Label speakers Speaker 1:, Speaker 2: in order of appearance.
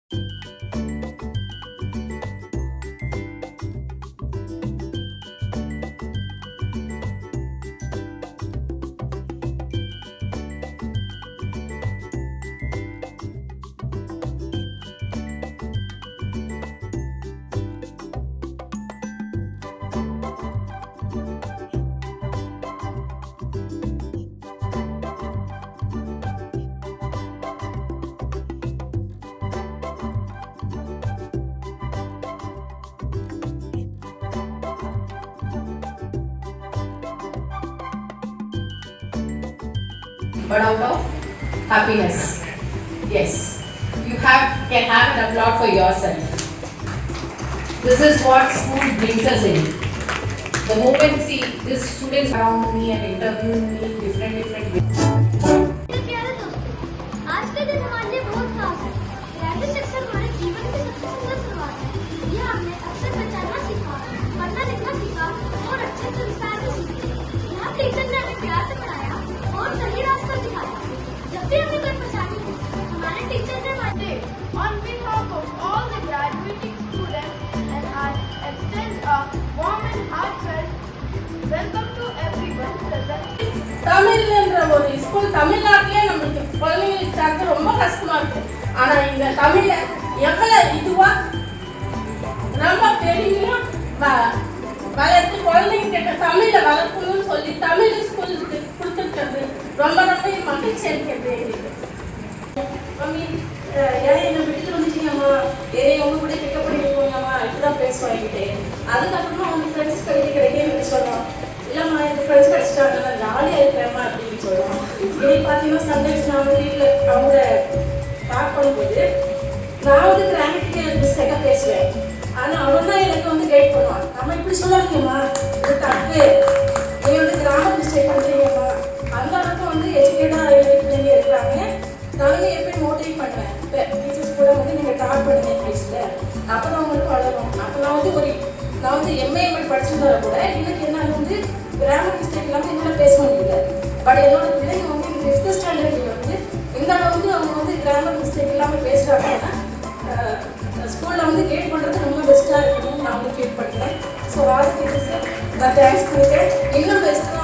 Speaker 1: But out of happiness. Yes, you can have an applaud for yourself. This is what school brings us in. The moment see these students around me and interviewing me different ways.
Speaker 2: प्यारे दोस्तों, आज का दिन हमारे लिए बहुत खास है। प्राइवेट शिक्षा हमारे जीवन की सबसे सुंदर शुरुआत है। यह हमने अक्षर पहचानना सीखा, पढ़ना लिखना सीखा और अच्छे संस्कार भी सीखे। यहाँ टीचर ने हमें प्यार से पढ़ाया और सही रास्ता दिखाया। जब भी हमें कोई परेशानी हो, हमारे टीचर ने हमारे
Speaker 3: On behalf of all the graduating students, and I extend a warm and heartfelt welcome to everyone present.
Speaker 4: தமிழ்ன்ற ஒரு ஸ்கூல் தமிழ்நாட்டிலே நம்மளுக்கு குழந்தைங்களுக்கு சேர்க்க ரொம்ப கஷ்டமா இருக்கு. ஆனா இந்த தமிழ எவ்வளவு இதுவா ரொம்ப பெருமையா வளர்த்து குழந்தைங்க கிட்ட தமிழ வளர்க்கணும்னு சொல்லி தமிழ் ஸ்கூலுக்கு கொடுத்துருக்கிறது ரொம்ப மகிழ்ச்சி அளிக்கிறது எங்களுக்கு. ஏன் என்ன விட்டுட்டு வந்துட்டீங்கம்மா, ஏன் உங்க கூட பிக்கப் பண்ணிட்டு போங்கம்மா, இப்படிதான் பேசுவோம் என்கிட்ட. அதுக்கப்புறமா அவங்க ஃப்ரெண்ட்ஸ் கிடைக்கன்னு சொல்லுவோம். இல்லைம்மா எனக்கு ஃப்ரெண்ட்ஸ் கிடச்சிட்டாங்க, நான் ஜாலியாக இருக்கிறேம்மா அப்படின்னு சொல்லுவோம். இன்னைக்கு பார்த்தீங்கன்னா சம்டைம்ஸ் நான் வந்து வீட்டில் அவங்க டாக் பண்ணும்போது நான் வந்து கிராமட்டிக்கல் மிஸ்டேக்காக பேசுவேன். ஆனால் அவன் தான் எனக்கு வந்து கைட் பண்ணுவான். நம்ம இப்படி சொல்லாதீங்கம்மா, இது தப்பு, நீங்கள் வந்து கிராமர் மிஸ்டேக் பண்ணுறீங்கம்மா. அந்த அளவுக்கு வந்து எஜுகேட்டாக பிள்ளைங்க இருக்கிறாங்க. நானும் எப்படி மோட்டிவேட் பண்ணுவேன் டீச்சர்ஸ் கூட வந்து நீங்கள் டாக் பண்ணுங்க இங்கிலீஷில், அப்போ தான் அவங்களுக்கு வளரும். அப்போ நான் வந்து எம்ஏ படிச்சிருந்தா கூட எனக்கு என்னால் வந்து கிராமர் மிஸ்டேக் இல்லாமல் என்னால் பேச முடியல. பட் என்னோட பிள்ளைங்க வந்து இந்த 5th ஸ்டாண்டர்டில் வந்து இந்த அளவுக்கு அவங்க வந்து கிராமர் மிஸ்டேக் இல்லாமல் பேசுகிறாங்கன்னா ஸ்கூலில் வந்து கைட் பண்ணுறது ரொம்ப பெஸ்ட்டாக இருக்கணும்னு நான் வந்து ஃபீல் பண்ணுறேன். ஸோ ஆல் டீச்சர்ஸை நான் தேங்க்ஸ் பண்ணிட்டேன். இன்னும் பெஸ்ட்டாக